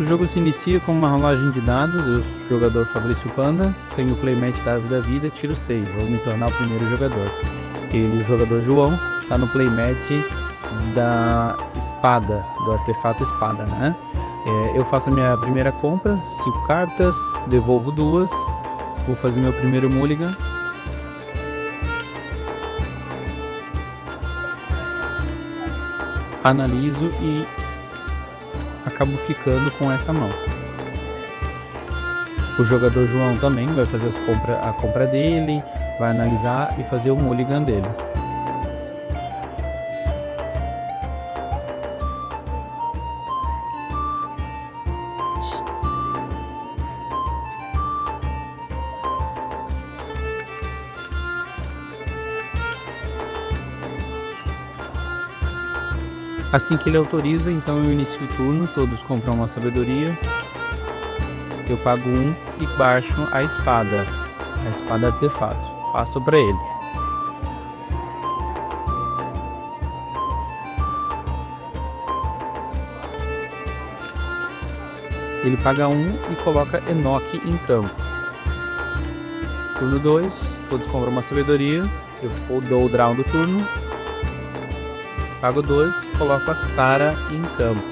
O jogo se inicia com uma rolagem de dados. Eu sou o jogador Fabrício Panda, tenho o playmat da Árvore da Vida, tiro 6, vou me tornar o primeiro jogador. Ele, o jogador João, está no playmat da espada, do artefato espada, né? Eu faço a minha primeira compra, 5 cartas, devolvo 2, vou fazer meu primeiro mulligan. Analiso e acabo ficando com essa mão. O jogador João também vai fazer a compra dele, vai analisar e fazer o mulligan dele. Assim que ele autoriza, então eu inicio o turno, todos compram uma sabedoria. Eu pago 1 e baixo a espada artefato. Passo para ele. Ele paga 1 e coloca Enoch em campo. Turno 2, todos compram uma sabedoria. Eu dou o draw do turno. Pago 2, coloco a Sara em campo.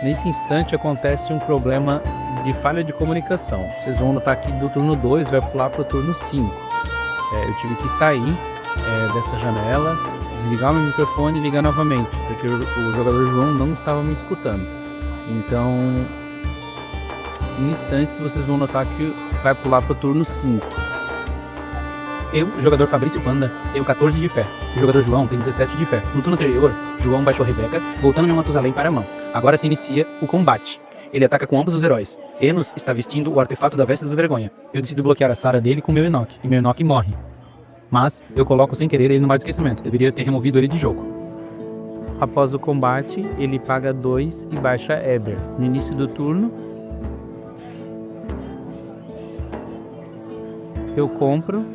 Nesse instante acontece um problema de falha de comunicação. Vocês vão notar que do turno 2 vai pular para o turno 5. Eu tive que sair dessa janela, desligar o meu microfone e ligar novamente, porque o jogador João não estava me escutando. Então, em instantes vocês vão notar que vai pular para o turno 5. Eu, jogador Fabrício Panda, tenho 14 de fé. O jogador João tem 17 de fé. No turno anterior, João baixou Rebeca, voltando meu Matusalém para a mão. Agora se inicia o combate. Ele ataca com ambos os heróis. Enos está vestindo o artefato da Veste da Vergonha. Eu decido bloquear a Sara dele com meu Enoch, e meu Enoch morre. Mas eu coloco sem querer ele no mar de esquecimento. Deveria ter removido ele de jogo. Após o combate, ele paga 2 e baixa Eber. No início do turno, eu compro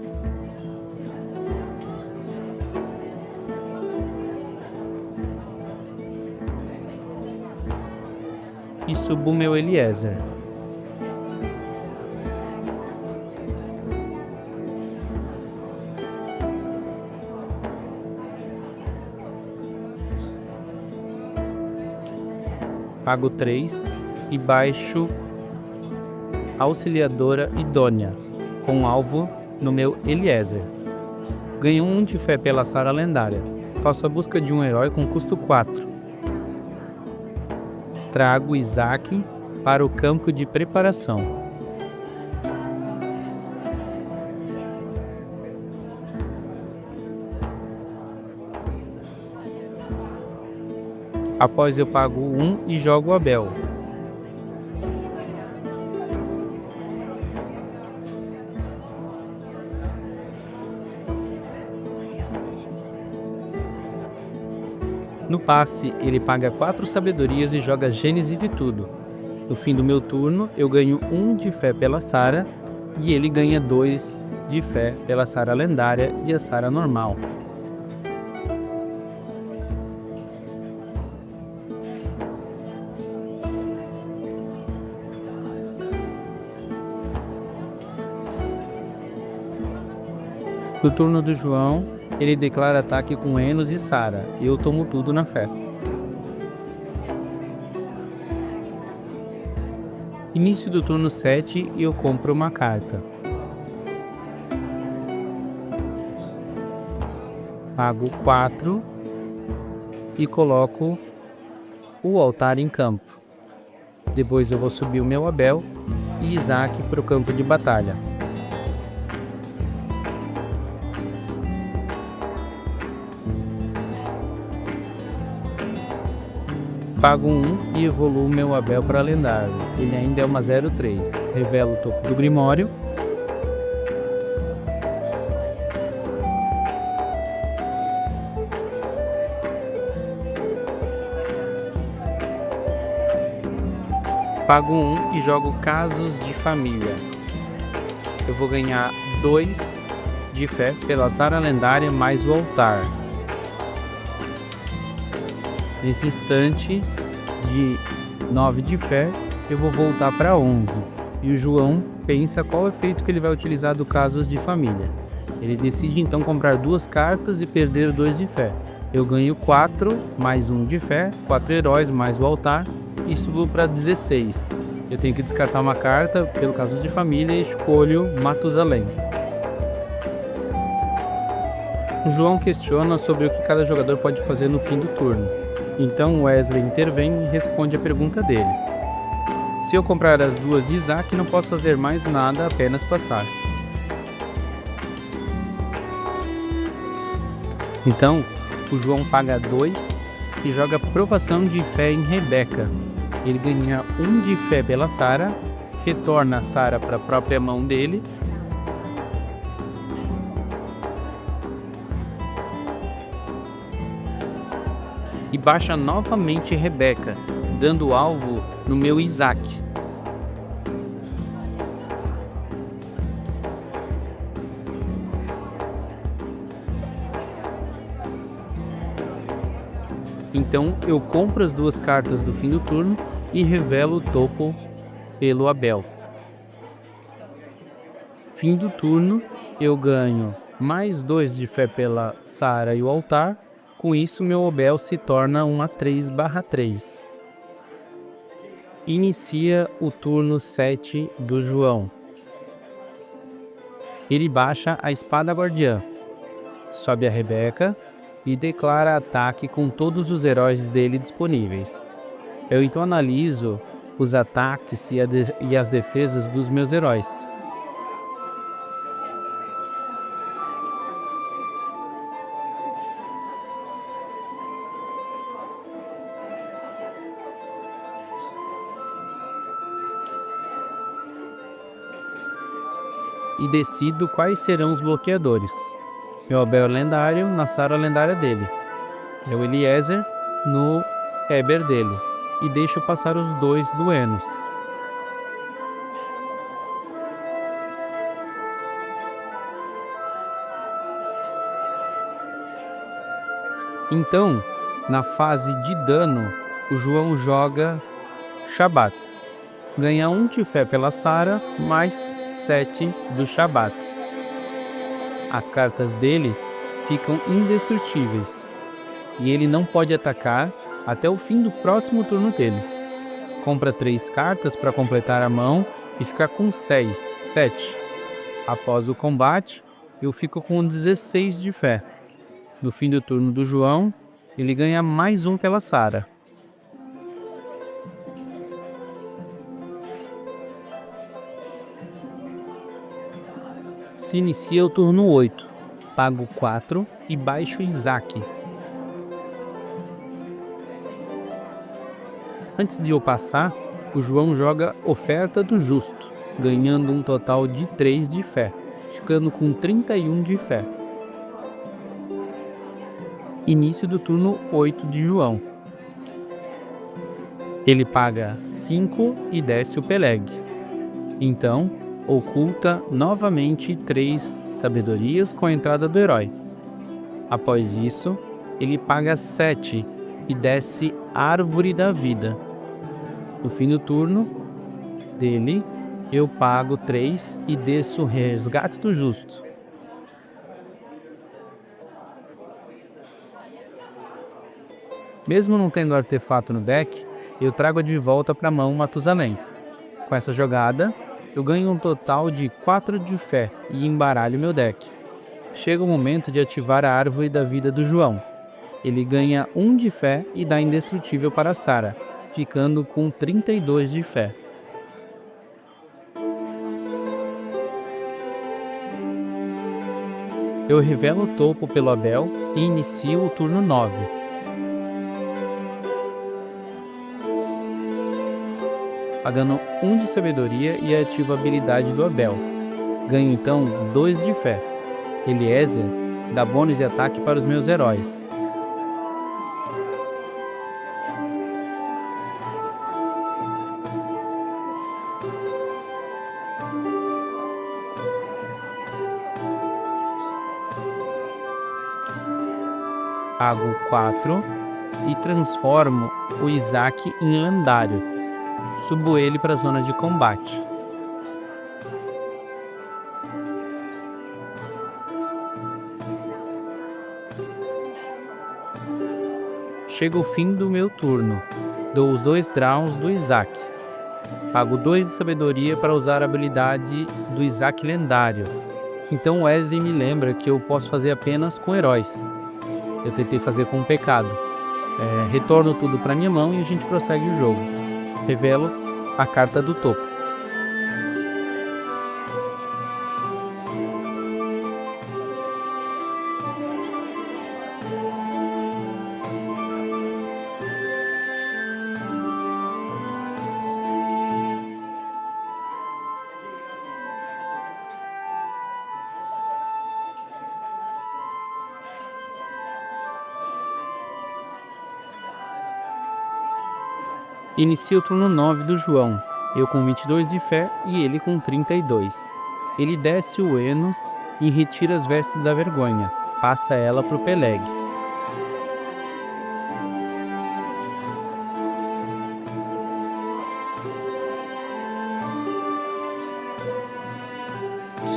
e subo meu Eliezer. Pago 3 e baixo Auxiliadora Idônea, com alvo no meu Eliezer. Ganho 1 de fé pela Sara lendária. Faço a busca de um herói com custo 4. Trago Isaac para o campo de preparação. Após eu pago 1 e jogo Abel. No passe, ele paga 4 sabedorias e joga Gênese de tudo. No fim do meu turno, eu ganho 1 de fé pela Sara e ele ganha 2 de fé pela Sara lendária e a Sara normal. No turno do João, ele declara ataque com Enos e Sara, e eu tomo tudo na fé. Início do turno 7 e eu compro uma carta. Pago 4 e coloco o altar em campo. Depois eu vou subir o meu Abel e Isaac para o campo de batalha. Pago 1 e evoluo meu Abel para lendário. Ele ainda é uma 03. Revelo o topo do Grimório. Pago 1 e jogo Casos de Família. Eu vou ganhar 2 de fé pela Sara lendária mais o altar. Nesse instante de 9 de fé, eu vou voltar para 11. E o João pensa qual efeito que ele vai utilizar do casos de família. Ele decide então comprar 2 cartas e perder 2 de fé. Eu ganho 4, mais 1 de fé, 4 heróis, mais o altar, e subo para 16. Eu tenho que descartar uma carta pelo caso de família e escolho Matusalém. O João questiona sobre o que cada jogador pode fazer no fim do turno. Então Wesley intervém e responde a pergunta dele. Se eu comprar as 2 de Isaac, não posso fazer mais nada, apenas passar. Então, o João paga 2 e joga provação de fé em Rebeca. Ele ganha 1 de fé pela Sara, retorna a Sara para a própria mão dele e baixa novamente Rebeca, dando alvo no meu Isaac. Então eu compro as 2 cartas do fim do turno e revelo o topo pelo Abel. Fim do turno, eu ganho mais 2 de fé pela Sara e o altar. Com isso, meu Abel se torna uma 3/3. Inicia o turno 7 do João. Ele baixa a espada guardiã, sobe a Rebeca e declara ataque com todos os heróis dele disponíveis. Eu então analiso os ataques e as defesas dos meus heróis. E decido quais serão os bloqueadores. Meu Abel lendário na Sara lendária dele. Meu Eliezer no Eber dele. E deixo passar os 2 do Enos. Então, na fase de dano, o João joga Shabat. Ganha 1 de fé pela Sara, mais 7 do Shabat. As cartas dele ficam indestrutíveis e ele não pode atacar até o fim do próximo turno dele. Compra 3 cartas para completar a mão e ficar com 7. Após o combate, eu fico com 16 de fé. No fim do turno do João, ele ganha mais 1 pela Sara. Se inicia o turno 8, pago 4 e baixo Isaac. Antes de eu passar, o João joga Oferta do Justo, ganhando um total de 3 de fé, ficando com 31 de fé. Início do turno 8 de João. Ele paga 5 e desce o Peleg. Então, oculta novamente 3 sabedorias com a entrada do herói. Após isso, ele paga 7 e desce Árvore da Vida. No fim do turno dele, eu pago 3 e desço Resgate do Justo. Mesmo não tendo artefato no deck, eu trago de volta para a mão Matusalém. Com essa jogada, eu ganho um total de 4 de fé e embaralho meu deck. Chega o momento de ativar a Árvore da Vida do João. Ele ganha 1 de fé e dá indestrutível para Sara, ficando com 32 de fé. Eu revelo o topo pelo Abel e inicio o turno 9. Pagando 1 de sabedoria e ativo a habilidade do Abel. Ganho então 2 de fé. Eliezer dá bônus de ataque para os meus heróis. Pago 4 e transformo o Isaac em lendário. Subo ele para a zona de combate. Chega o fim do meu turno. Dou os 2 draws do Isaac. Pago 2 de sabedoria para usar a habilidade do Isaac lendário. Então Wesley me lembra que eu posso fazer apenas com heróis. Eu tentei fazer com um pecado. Retorno tudo para minha mão e a gente prossegue o jogo. Revelo a carta do topo. Inicia o turno 9 do João, eu com 22 de fé e ele com 32. Ele desce o Enos e retira as vestes da vergonha, passa ela para o Peleg.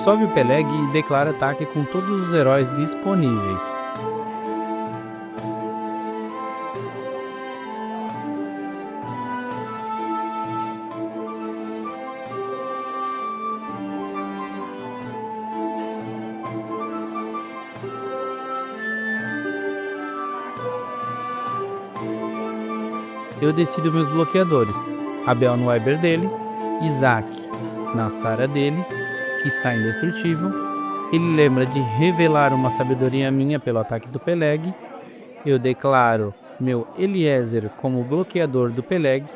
Sobe o Peleg e declara ataque com todos os heróis disponíveis. Eu decido meus bloqueadores. Abel no Weber dele, Isaac na Sara dele, que está indestrutível. Ele lembra de revelar uma sabedoria minha pelo ataque do Peleg. Eu declaro meu Eliezer como bloqueador do Peleg.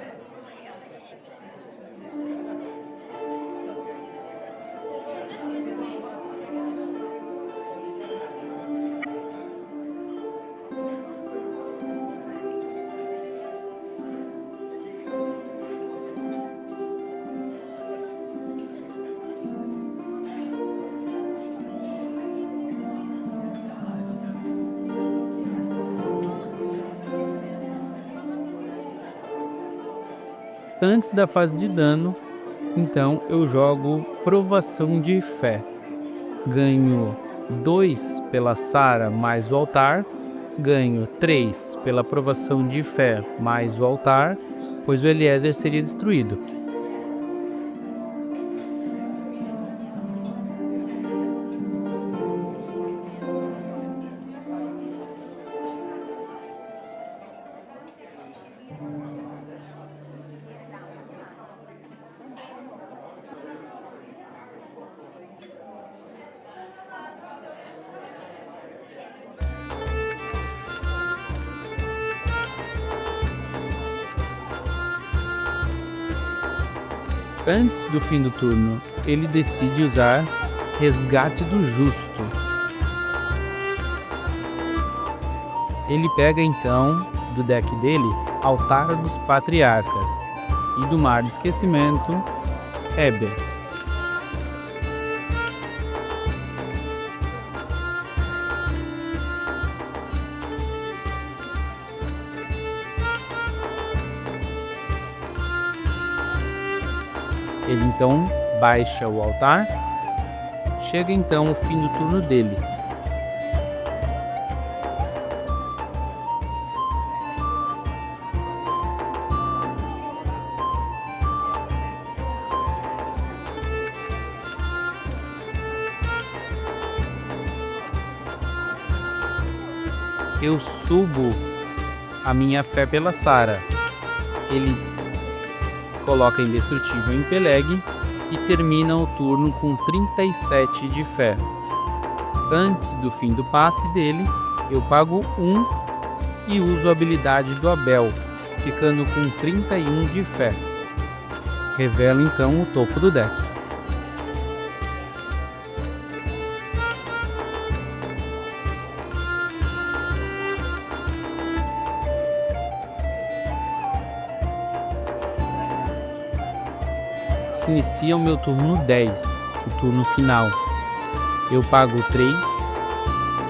Antes da fase de dano, então eu jogo Provação de Fé. Ganho 2 pela Sara mais o altar, ganho 3 pela Provação de Fé mais o altar, pois o Eliezer seria destruído. Antes do fim do turno, ele decide usar Resgate do Justo. Ele pega então, do deck dele, Altar dos Patriarcas e do Mar do Esquecimento, Eber. Ele então baixa o altar. Chega então o fim do turno dele. Eu subo a minha fé pela Sara. Ele coloca Indestrutível em Peleg e termina o turno com 37 de fé. Antes do fim do passe dele, eu pago 1 e uso a habilidade do Abel, ficando com 31 de fé. Revelo então o topo do deck. Inicia o meu turno 10, o turno final. Eu pago 3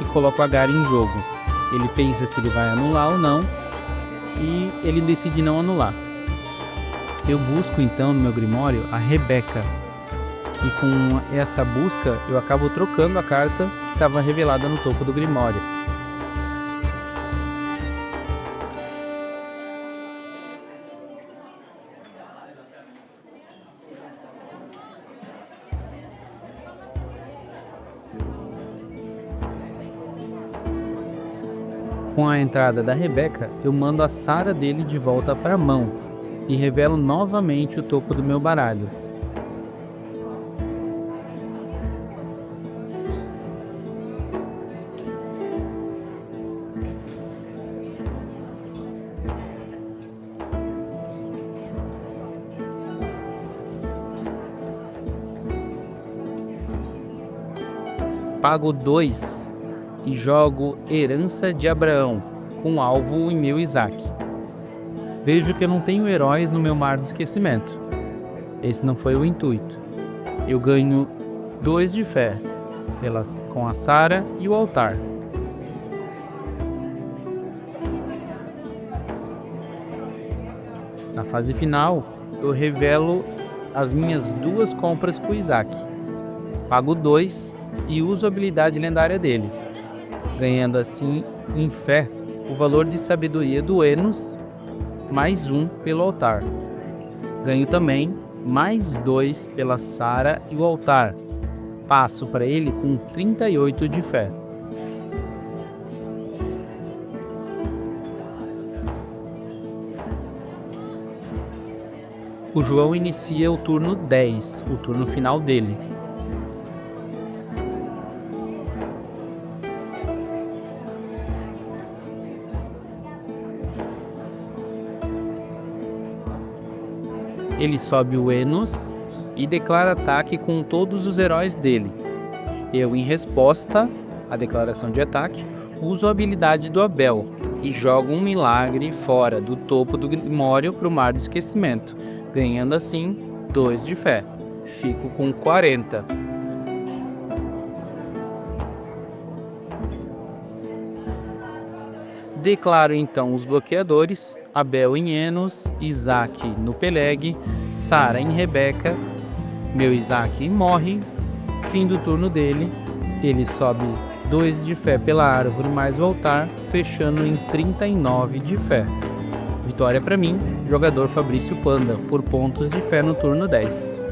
e coloco a Gary em jogo. Ele pensa se ele vai anular ou não, e ele decide não anular. Eu busco então no meu Grimório a Rebeca, e com essa busca eu acabo trocando a carta que estava revelada no topo do Grimório. Com a entrada da Rebeca, eu mando a Sara dele de volta para a mão e revelo novamente o topo do meu baralho. Pago 2 e jogo Herança de Abraão, com alvo em meu Isaac. Vejo que eu não tenho heróis no meu mar do esquecimento. Esse não foi o intuito. Eu ganho 2 de fé, com a Sara e o altar. Na fase final, eu revelo as minhas 2 compras com o Isaac. Pago 2 e uso a habilidade lendária dele, ganhando assim, em fé, o valor de sabedoria do Enos, mais 1 pelo altar. Ganho também mais 2 pela Sara e o altar. Passo para ele com 38 de fé. O João inicia o turno 10, o turno final dele. Ele sobe o Enos e declara ataque com todos os heróis dele. Eu, em resposta à declaração de ataque, uso a habilidade do Abel e jogo um milagre fora do topo do Grimório para o Mar do Esquecimento, ganhando assim 2 de fé. Fico com 40. Declaro então os bloqueadores: Abel em Enos, Isaac no Peleg, Sara em Rebeca. Meu Isaac morre. Fim do turno dele. Ele sobe 2 de fé pela árvore mais o altar, fechando em 39 de fé. Vitória para mim, jogador Fabrício Panda, por pontos de fé no turno 10.